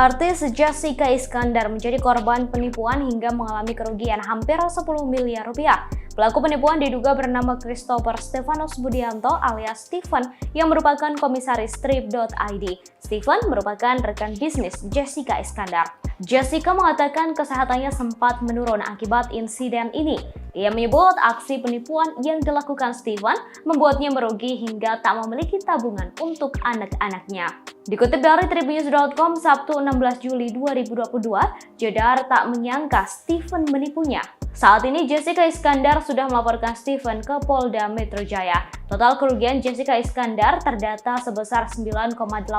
Artis Jessica Iskandar menjadi korban penipuan hingga mengalami kerugian hampir 10 miliar rupiah. Pelaku penipuan diduga bernama Christopher Stefanus Budianto alias Steven yang merupakan komisaris Trip.id. Steven merupakan rekan bisnis Jessica Iskandar. Jessica mengatakan kesehatannya sempat menurun akibat insiden ini. Ia menyebut aksi penipuan yang dilakukan Steven membuatnya merugi hingga tak memiliki tabungan untuk anak-anaknya. Dikutip dari tribunnews.com Sabtu 16 Juli 2022, Jedar tak menyangka Steven menipunya. Saat ini Jessica Iskandar sudah melaporkan Steven ke Polda Metro Jaya. Total kerugian Jessica Iskandar terdata sebesar 9,853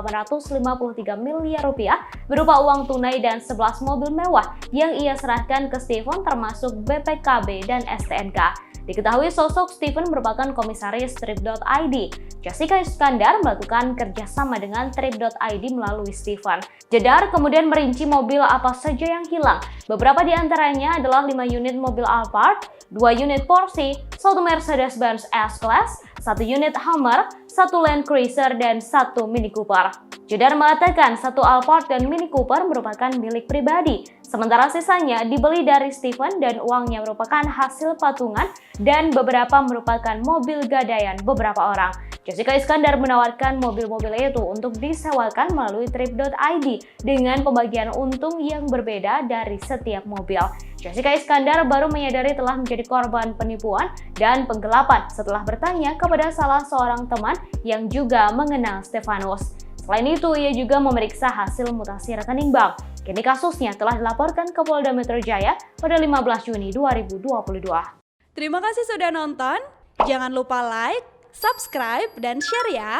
miliar rupiah berupa uang tunai dan 11 mobil mewah yang ia serahkan ke Steven termasuk BPKB dan STNK. Diketahui sosok Steven merupakan komisaris Trip.id. Jessica Iskandar melakukan kerjasama dengan Trip.id melalui Steven. Jedar kemudian merinci mobil apa saja yang hilang. Beberapa di antaranya adalah 5 unit mobil Alphard, 2 unit Porsche, 1 Mercedes-Benz S-Class, 1 unit Hummer, 1 Land Cruiser, dan 1 Mini Cooper. Jedar mengatakan 1 Alphard dan Mini Cooper merupakan milik pribadi, sementara sisanya dibeli dari Steven dan uangnya merupakan hasil patungan dan beberapa merupakan mobil gadaian beberapa orang. Jessica Iskandar menawarkan mobil-mobil itu untuk disewakan melalui Trip.id dengan pembagian untung yang berbeda dari setiap mobil. Jessica Iskandar baru menyadari telah menjadi korban penipuan dan penggelapan setelah bertanya kepada salah seorang teman yang juga mengenal Stefanus. Selain itu, ia juga memeriksa hasil mutasi rekening bank. Kini kasusnya telah dilaporkan ke Polda Metro Jaya pada 15 Juni 2022. Terima kasih sudah nonton. Jangan lupa like, subscribe, dan share ya.